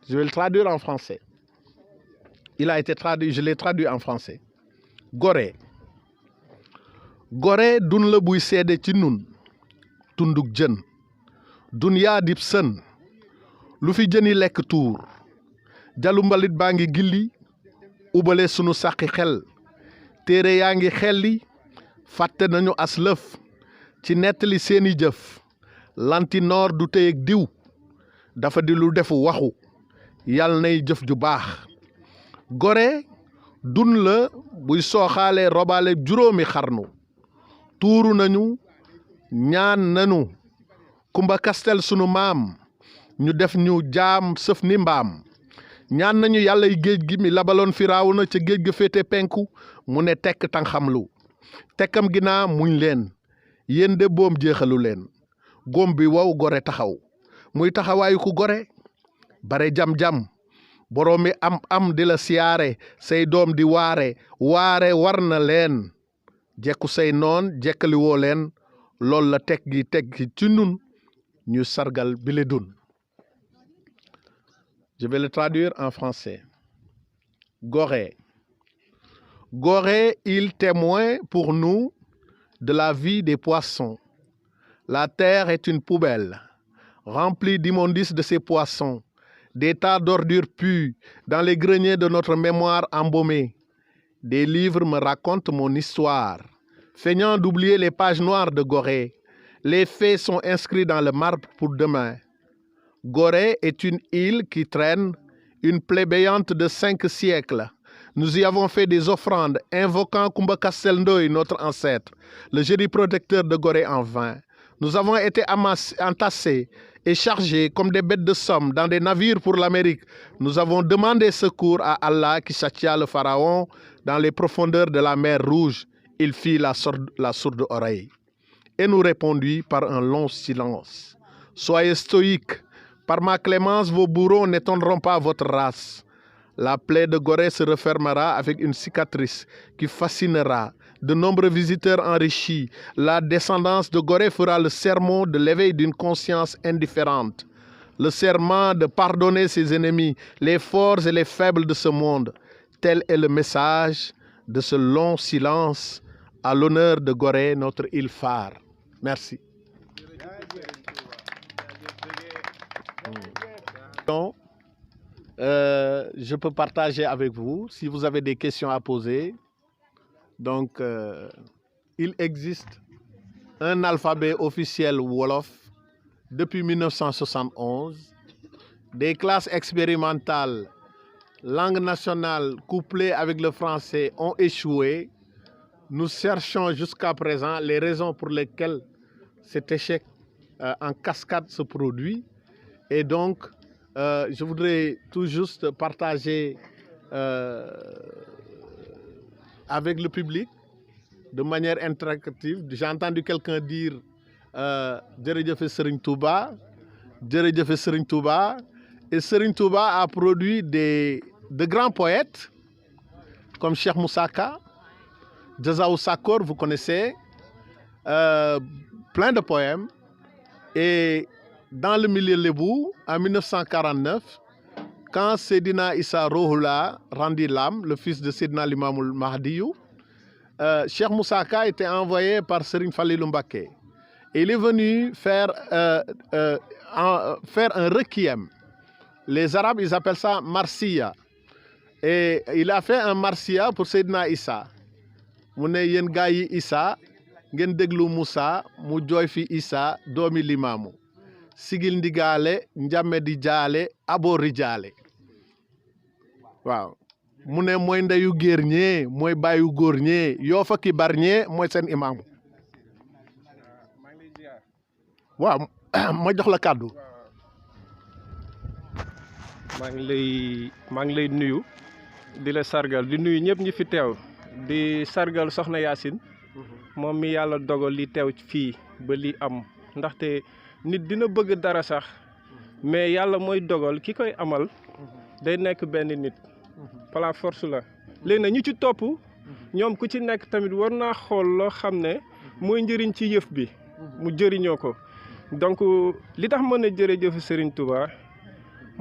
Je vais le traduire en français. Il a été traduit, je l'ai traduit en français. Gorée. Gorée dun la buy seede ci nun tunduk jën dunyaa dib sën lu fi jëni lekk tuur jalu mbalit baa ngi gilli ubale sunu sàqi xel téere yaa ngi xelli fàtte nañu as lëf ci nettali seeni jëf lantinoor du téyeg diw dafa di lu defu waxu yal nay jëf ju baax Gorée dun la buy sooxaale robaale juróomi xarnu tuuru nañu ñaan nañu kumba kastel sunu maam ñu def ñu jaam sëf ni mbaam ñaan nañu yàllay géej gi mi labaloon Firawna ca géej ga féete penku mu ne tekk tànxamlu tekkam gi naa muñ leen yéen de boom jeexalu leen góom bi wow Gorée taxaw muy taxawaayu ku gore bare jam-jam boroomi am di la siyaare say doom di waare war na leen jekku say noon jekkali woo leen loolu la teg gi ci nun ñu sargal bile dun. Je vais le traduire en français. Gorée. Gorée, il témoin pour nous de la vie des poissons. La terre est une poubelle, remplie d'immondices de ces poissons, des tas d'ordures puent dans les greniers de notre mémoire embaumée. Des livres me racontent mon histoire, feignant d'oublier les pages noires de Gorée. Les faits sont inscrits dans le marbre pour demain. Gorée est une île qui traîne une plébéante de 5 siècles. Nous y avons fait des offrandes, invoquant Kumba Kastel Ndoye, notre ancêtre, le génie protecteur de Gorée en vain. Nous avons été entassés et chargés comme des bêtes de somme dans des navires pour l'Amérique. Nous avons demandé secours à Allah qui châtia le pharaon dans les profondeurs de la mer Rouge. Il fit la sourde oreille et nous répondit par un long silence. Soyez stoïques, par ma clémence vos bourreaux n'étonneront pas votre race. La plaie de Gorée se refermera avec une cicatrice qui fascinera de nombreux visiteurs enrichis. La descendance de Gorée fera le serment de l'éveil d'une conscience indifférente, le serment de pardonner ses ennemis, les forts et les faibles de ce monde. Tel est le message de ce long silence à l'honneur de Gorée, notre île phare. Merci. Donc, je peux partager avec vous si vous avez des questions à poser. Donc, il existe un alphabet officiel Wolof depuis 1971. Des classes expérimentales, langue nationale couplées avec le français ont échoué. Nous cherchons jusqu'à présent les raisons pour lesquelles cet échec en cascade se produit. Et donc, je voudrais tout juste partager avec le public de manière interactive. J'ai entendu quelqu'un dire Djerejefe Serigne Touba, Djerejefe Serigne Touba, et Serigne Touba a produit de grands poètes comme Cheikh Moussa Ka, Djazaou Sakor, vous connaissez, plein de poèmes. Et dans le milieu lébou, en 1949, quand Seydina Issa Rohoula rendit l'âme, le fils de Seydina Limamoul Mahdiou, Cheikh Moussa Ka était envoyé par Serigne Falilou Mbacké. Il est venu faire un requiem. Les Arabes, ils appellent ça Marsiya. Et il a fait un Marsiya pour Seydina Issa. Mu ne yéen gaa yi Issa ngeen déglu Moussa mu jooy fi Issa doomi Limaamu sigil ndigaale njàmme di jaale aboori jaale. Waaw mu ne mooy ndeyu géer ñee mooy bàyyu góor ñee yoo fa ki bar ñee mooy seen imaamu. Waaw ma jox la kàddu. maa ngi lay nuyu di la sargal di nuyu ñëpp ñi fi teew di sargal soxna Yacine moom mi yàlla dogal li teew fii ba li am ndaxte nit dina bëgg dara sax mais yàlla mooy dogal ki koy amal day nekk benn nit par la force la léegi nag ñu ci topp ñoom ku ci nekk tamit war naa xool loo xam ne mooy njëriñ ci yëf bi mu jëriñoo ko donc li tax mën a jërëjëf Serigne Touba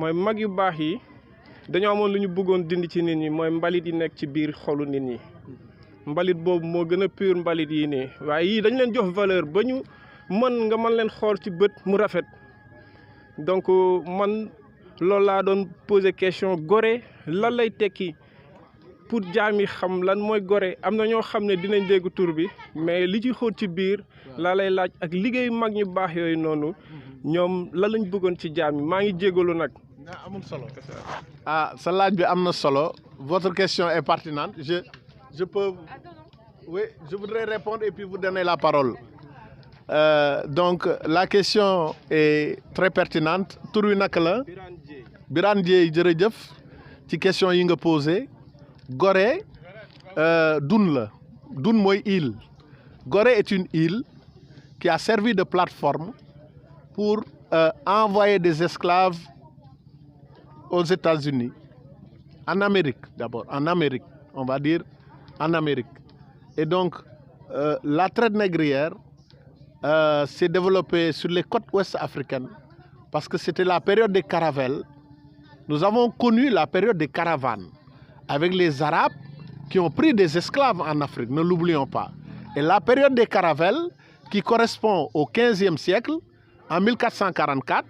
mooy mag yu baax yi dañoo amoon lu ñu bëggoon dindi ci nit ñi mooy mbalit yi nekk ci biir xolu nit ñi mbalit boobu moo gën a pur mbalit yi nii waaye yii dañ leen jox valeur ba ñu nga mën leen xool ci bët mu rafet donc man loolu laa doon poser question Gorée lan lay tekki pour jaam yi xam lan mooy Gorée am na ñoo xam ne dinañ dégg tur bi mais li ci xóot ci biir laa lay laaj ak liggéey mag ñu baax yooyu noonu ñoom lan lañ bëggoon ci jaam yi maa ngi jégalu nag. amul solo ah sa laaj bi am na solo votre question est pertinente je peux oui je voudrais répondre et puis vous donner la parole donc la question est très pertinente tur wi naka la Birane Dieye jërëjëf ci question yi nga posé Gorée dun la dun mooy île Gorée est une île qui a servi de plateforme pour envoyer des esclaves aux États-Unis, en Amérique d'abord, en Amérique, on va dire en Amérique. Et donc, la traite négrière s'est développée sur les côtes ouest africaines parce que c'était la période des caravelles. Nous avons connu la période des caravanes avec les Arabes qui ont pris des esclaves en Afrique, ne l'oublions pas. Et la période des caravelles qui correspond au 15e siècle, en 1444,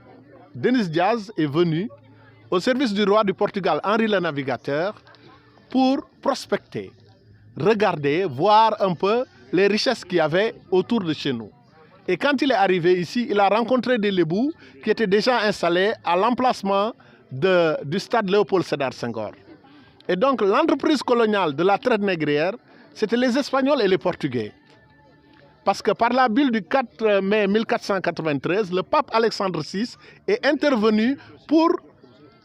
Denis Diaz est venu au service du roi du Portugal, Henri le Navigateur, pour prospecter, regarder, voir un peu les richesses qu'il y avait autour de chez nous. Et quand il est arrivé ici, il a rencontré des Lébous qui étaient déjà installés à l'emplacement du stade Léopold Sédar Senghor. Et donc l'entreprise coloniale de la traite négrière, c'était les Espagnols et les Portugais. Parce que par la bulle du 4 mai 1493, le pape Alexandre VI est intervenu pour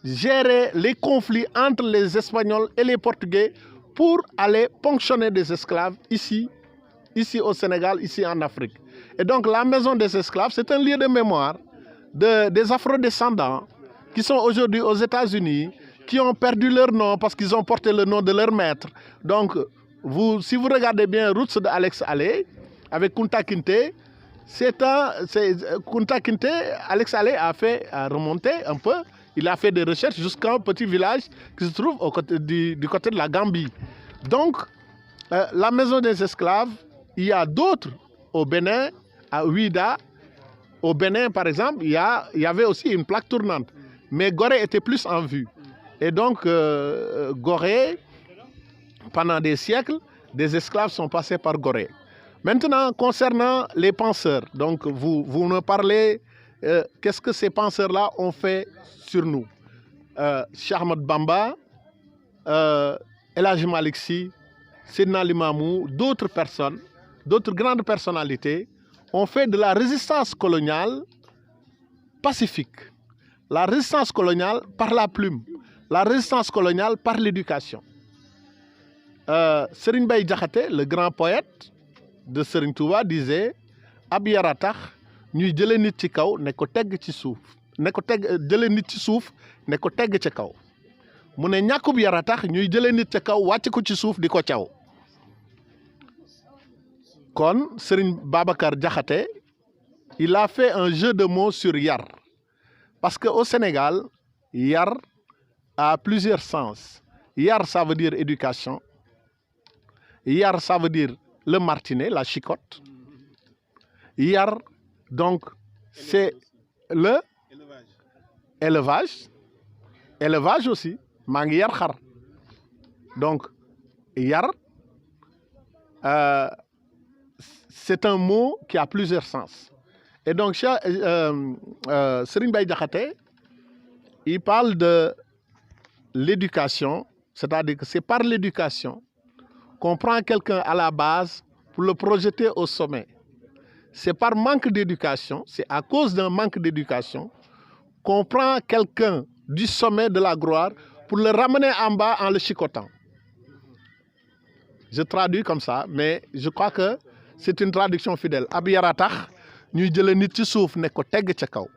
gérer les conflits entre les Espagnols et les Portugais pour aller ponctionner des esclaves ici au Sénégal, ici en Afrique. Et donc la maison des esclaves, c'est un lieu de mémoire des afro-descendants qui sont aujourd'hui aux États-Unis, qui ont perdu leur nom parce qu'ils ont porté le nom de leur maître. Donc, si vous regardez bien Roots de Alex Haley, avec Kunta Kinte, Kunta Kinte, Alex Haley a remonté un peu. Il a fait des recherches jusqu'à un petit village qui se trouve du côté de la Gambie. Donc, la maison des esclaves, il y a d'autres au Bénin, à Ouida. Au Bénin, par exemple, il y avait aussi une plaque tournante. Mais Gorée était plus en vue. Et donc, Gorée, pendant des siècles, des esclaves sont passés par Gorée. Maintenant, concernant les penseurs, donc vous me parlez, qu'est-ce que ces penseurs-là ont fait sur nous? Cheikh Ahmadou Bamba, El Hadji Malick Sy, Seydina Limamou, d'autres personnes, d'autres grandes personnalités ont fait de la résistance coloniale pacifique. La résistance coloniale par la plume, la résistance coloniale par l'éducation. Serigne Baye Diakhaté, le grand poète de Serigne Touba, disait ab yara tax ñuy jëlee nit ci kaw ne ko tegg ci suuf ne ko tegg jëlee nit ci suuf ne ko tegg ci kaw mu ne ñàkkub yara tax ñuy jëlee nit ci kaw wàcc ko ci suuf di ko caw. Kon Serigne Babacar Diakhaté, il a fait un jeu de mots sur yar parce que au Sénégal yar a plusieurs sens. Yar, ça veut dire éducation. Yar, ça veut dire le martinet, la chicotte. Yar, donc, c'est le élevage. Élevage aussi. Mangi yar khar. Donc, yar, c'est un mot qui a plusieurs sens. Et donc, Serigne Baye Diakhaté, il parle de l'éducation, c'est-à-dire que c'est par l'éducation qu'on prend quelqu'un à la base pour le projeter au sommet. C'est par manque d'éducation, c'est à cause d'un manque d'éducation qu'on prend quelqu'un du sommet de la gloire pour le ramener en bas en le chicotant. Je traduis comme ça, mais je crois que c'est une traduction fidèle. Ab yara tax ñuy jëlee nit ci suuf ne ko tegg ca kaw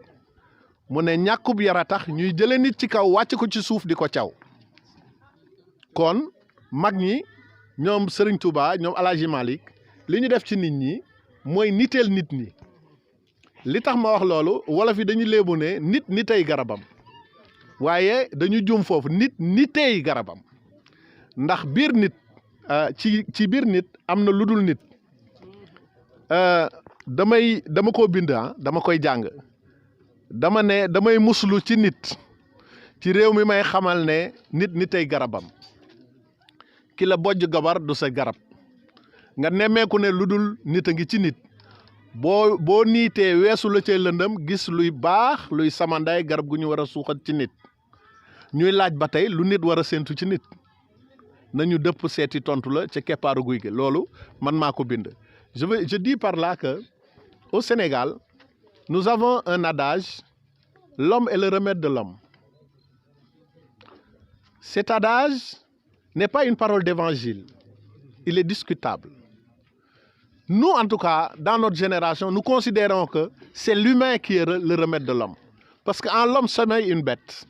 mu ne ñàkkub yara tax ñuy jëlee nit ci kaw wàcc ko ci suuf di ko caw. Kon mag ñi ñoom Serigne Touba ñoom El Hadji Malick li ñu def ci nit ñi mooy niteel nit ñi. Li tax ma wax loolu wolof yi dañu léebu ne nit nitay garabam. waaye dañu juum foofu nit nitey garabam ndax biir nit ci biir nit am na lu dul nit dama ko bind dama koy jàng dama ne damay muslu ci nit ci réew mi may xamal ne nit nitey garabam ki la bojj gabar du sa garab nga nemmeeku ne lu dul nit a ngi ci nit boo niitee weesu la cay lëndëm gis luy baax luy samanday garab gu ñu war a suuxat ci nit ñuy laaj ba tey lu nit war a séentu ci nit nañu dëpp seeti tontu la ca keppaaru guy gi loolu man maa ko bind je dis par là que au Sénégal nous avons un adage l'homme est le remède de l'homme. Cet adage n'est pas une parole d'évangile, il est discutable. Nous, en tout cas, dans notre génération, nous considérons que c'est l'humain qui est le remède de l'homme. Parce qu'en l'homme sommeille une bête.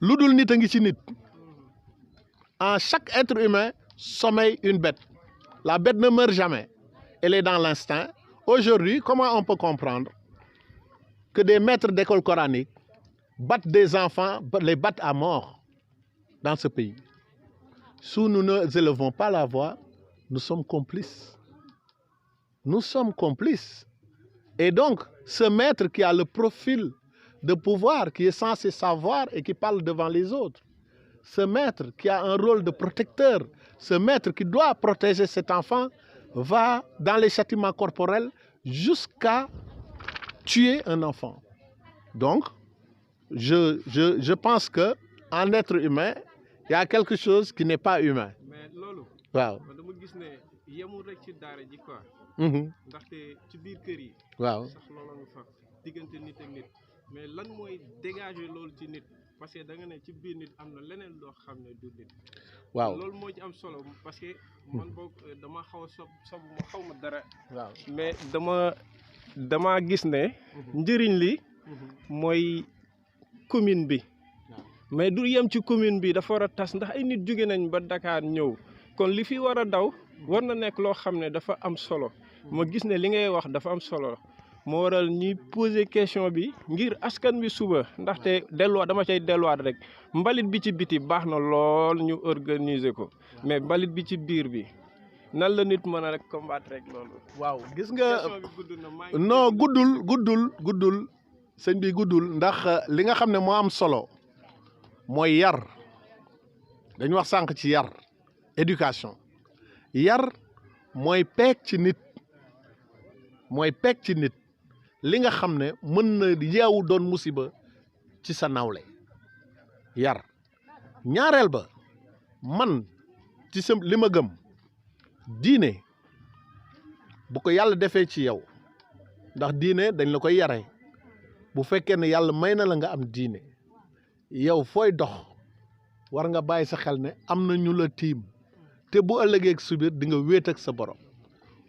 Lu dul nit a ngi ci nit. En chaque être humain sommeille une bête. La bête ne meurt jamais. Elle est dans l'instinct. Aujourd'hui, comment on peut comprendre que des maîtres d'école coranique battent des enfants, les battent à mort dans ce pays? Si nous ne élevons pas la voix, nous sommes complices. Nous sommes complices. Et donc, ce maître qui a le profil de pouvoir, qui est censé savoir et qui parle devant les autres, ce maître qui a un rôle de protecteur, ce maître qui doit protéger cet enfant, va dans les châtiments corporels jusqu'à tuer un enfant. Donc, je pense qu'en être humain, il y a quelque chose qui n'est pas humain. mais loolu. waaw dama gis ne yemul rek ci daara ji quoi. ndaxte ci biir kër yi. waaw sax loolu nga fa diggante nit ak nit mais lan mooy dégager loolu ci nit parce que da nga ne ci biir nit am na leneen loo xam ne du nit. waaw loolu moo ci am solo parce que man boog dama xaw a sob ma xaw ma dara. waaw mais dama gis ne. njëriñ li. mooy commune bi. mais du yem ci commune bi dafa war a tas ndax ay nit jóge nañ ba Dakar ñëw kon li fi war a daw war na nekk loo xam ne dafa am solo ma gis ne li ngay wax dafa am solo moo waral ñuy poser question bi ngir askan bi suba ndaxte dama cay delluwaat rek mbalit bi ci biti baax na lool ñu organiser ko mais mbalit bi ci biir bi nan la nit mën a rek combattre rek loolu. waaw gis nga question bi gudd na non guddul sëñ bi guddul ndax li nga xam ne moo am solo mooy yar dañu wax sànq ci yar éducation yar mooy peeg ci nit li nga xam ne mën na yeewu doon musiba ci sa nawle yar ñaareel ba man ci li ma gëm diine bu ko yàlla defee ci yow ndax diine dañ la koy yare bu fekkee ne yàlla may na la nga am diine yow fooy dox war nga bàyyi sa xel ne am na ñu la tiim te bu ëllëgee ak subir di nga wéet ak sa borom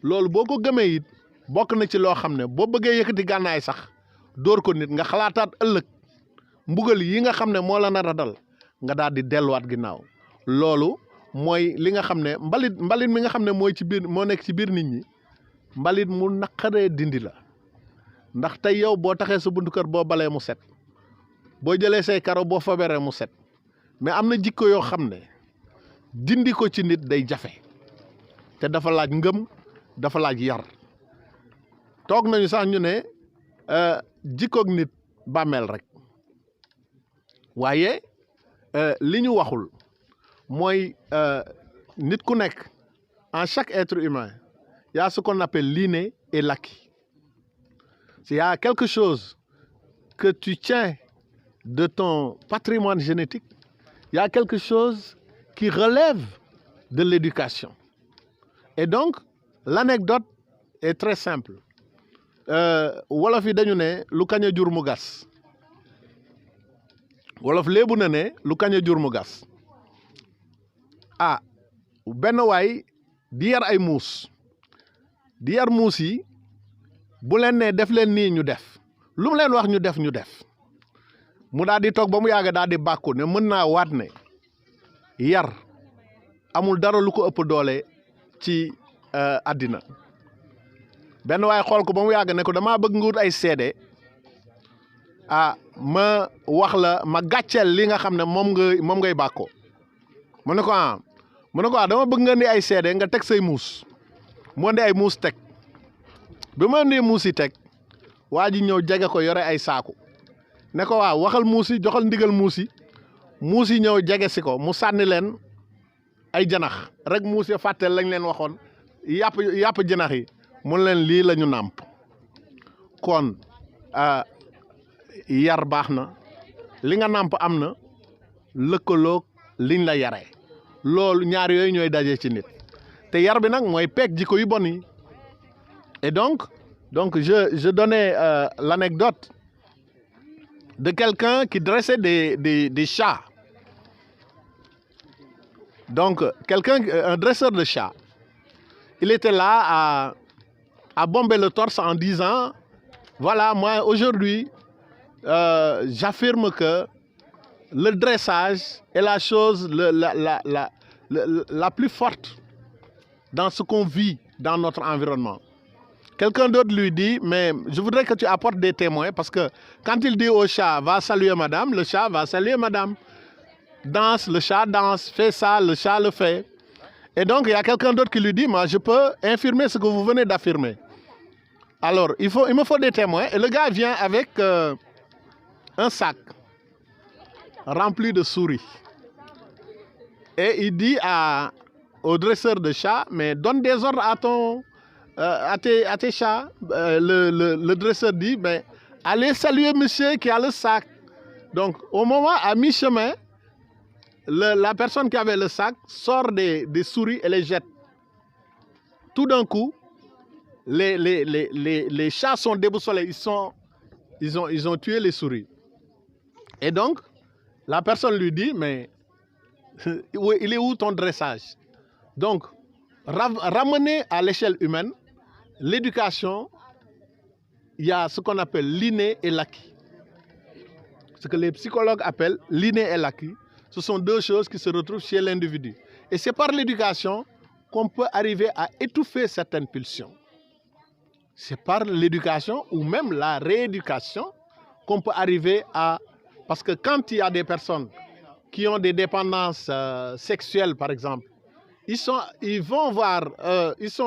loolu boo ko gëmee it bokk na ci loo xam ne boo bëggee yëkkati gànnaay sax dóor ko nit nga xalaataat ëllëg mbugal yi nga xam ne moo la nar a dal nga daal di delluwaat ginnaaw loolu mooy li nga xam ne mbalit mi nga xam ne moo nekk ci biir nit ñi mbalit mu naqaree dindi la ndax tey yow boo taxee sa buntu kër boo balee mu set boo jëlee say karo boo faberee mu set mais am na jikko yoo xam ne dindi ko ci nit day jafe te dafa laaj ngëm dafa laaj yar toog nañu sax ñu ne jikkoog nit bàmmeel rek waaye li ñu waxul mooy nit ku nekk en chaque être humain il y a ce qu'on appelle l'inné et l'acquis. S'il y a quelque chose que tu tiens de ton patrimoine génétique, il y a quelque chose qui relève de l'éducation. Et donc, l'anecdote est très simple. Wolof yi dañu ne lu kañ a jur mu gas wolof léebu na ne lu kañ a jur mu gas benn waay di yar ay muus yi bu leen ne def leen nii ñu def lu mu leen wax ñu def mu daal di toog ba mu yàgg daal di bàkku ne mën naa waat ne yar amul dara lu ko ëpp doole ci àddina benn waaye xool ko ba mu yàgg ne ko damaa bëgg nga wut ay seede ma wax la ma gàcceel li nga xam ne moom ngay bàkkoo mu ne ko dama bëgg nga indi ay seede nga teg say muus mu indi ay muus teg bi ma indee muus yi teg waa ji ñëw jege ko yore ay saaku ne ko waaw waxal muus yi joxal ndigal muus yi ñëw jege si ko mu sànni leen ay janax rek muus yi fàtteel lañ leen waxoon yàpp janax yi mun leen lii la ñu nàmp kon yar baax na li nga nàmp am na lëkkaloog liñ la yaree loolu ñaar yooyu ñooy daje ci nit te yar bi nag mooy peeg jikko yu bon yi et donc je donnais l'anecdote de quelqu'un qui dressait des chats. Donc, un dresseur de chats, il était là à bomber le torse en disant, voilà, moi aujourd'hui, j'affirme que le dressage est la chose la plus forte dans ce qu'on vit dans notre environnement. Quelqu'un d'autre lui dit, mais je voudrais que tu apportes des témoins parce que quand il dit au chat, va saluer madame, le chat va saluer madame. Danse, le chat danse, fait ça, le chat le fait. Et donc, il y a quelqu'un d'autre qui lui dit, moi, je peux infirmer ce que vous venez d'affirmer. Alors, il me faut des témoins. Et le gars vient avec un sac rempli de souris. Et il dit au dresseur de chat, mais donne des ordres à tes chats. Le dresseur dit, mais allez saluer monsieur qui a le sac. Donc, au moment, à mi-chemin, la personne qui avait le sac sort des souris et les jette. Tout d'un coup, les chats sont déboussolés. Ils ont tué les souris. Et donc, la personne lui dit, mais il est où ton dressage? Donc, ramener à l'échelle humaine, l'éducation, il y a ce qu'on appelle l'inné et l'acquis. Ce que les psychologues appellent l'inné et l'acquis. Ce sont deux choses qui se retrouvent chez l'individu. Et c'est par l'éducation qu'on peut arriver à étouffer certaines pulsions. C'est par l'éducation ou même la rééducation qu'on peut arriver à... Parce que quand il y a des personnes qui ont des dépendances sexuelles, par exemple, ils sont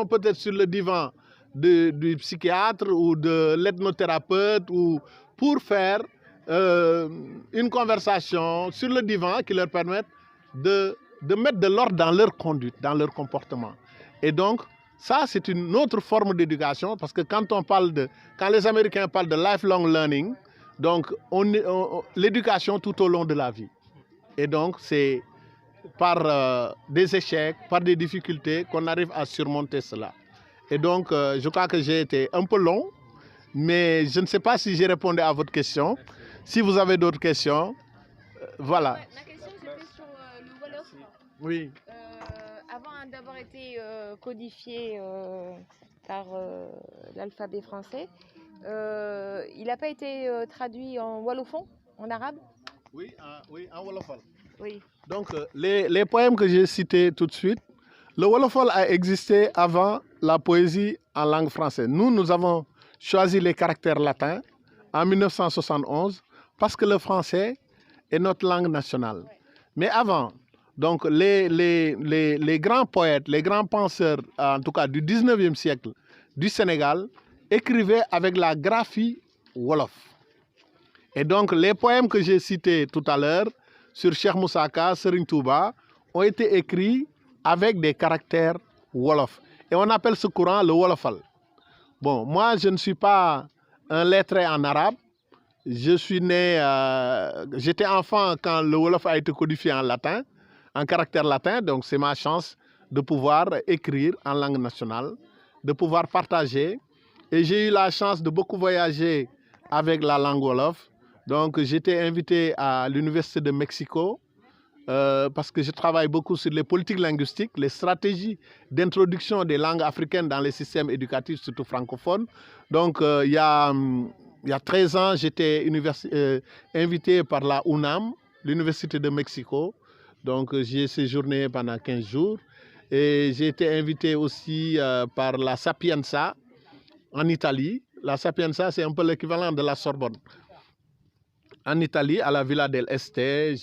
peut-être sur le divan du psychiatre ou de l'ethnothérapeute ou pour faire une conversation sur le divan qui leur permette de mettre de l'ordre dans leur conduite, dans leur comportement. Et donc, ça, c'est une autre forme d'éducation parce que quand les Américains parlent de lifelong learning, donc l'éducation tout au long de la vie. Et donc, c'est par des échecs, par des difficultés qu'on arrive à surmonter cela. Et donc, je crois que j'ai été un peu long, mais je ne sais pas si j'ai répondu à votre question. Si vous avez d'autres questions, voilà. Ouais, ma question, c'était sur le Wolof. Oui. Avant d'avoir été codifié par l'alphabet français, il n'a pas été traduit en wolofon, en arabe? Oui, en wolofal. Oui. Donc, les poèmes que j'ai cités tout de suite, le wolofal a existé avant la poésie en langue française. Nous avons choisi les caractères latins en 1971 parce que le français est notre langue nationale. Mais avant, donc les grands poètes, les grands penseurs, en tout cas du 19e siècle du Sénégal, écrivaient avec la graphie wolof. Et donc les poèmes que j'ai cités tout à l'heure sur Cheikh Moussa Ka, Serigne Touba, ont été écrits avec des caractères wolof. Et on appelle ce courant le wolofal. Bon, moi, je ne suis pas un lettré en arabe. Je suis né, j'étais enfant quand le wolof a été codifié en latin, en caractère latin. Donc, c'est ma chance de pouvoir écrire en langue nationale, de pouvoir partager. Et j'ai eu la chance de beaucoup voyager avec la langue wolof. Donc, j'étais invité à l'Université de Mexico parce que je travaille beaucoup sur les politiques linguistiques, les stratégies d'introduction des langues africaines dans les systèmes éducatifs, surtout francophones. Donc, il y a 13 ans, j'étais invité par la UNAM, l'Université de Mexico. Donc, j'ai séjourné pendant 15 jours. Et j'ai été invité aussi par la Sapienza en Italie. La Sapienza, c'est un peu l'équivalent de la Sorbonne. en Italie, à la Villa del Este.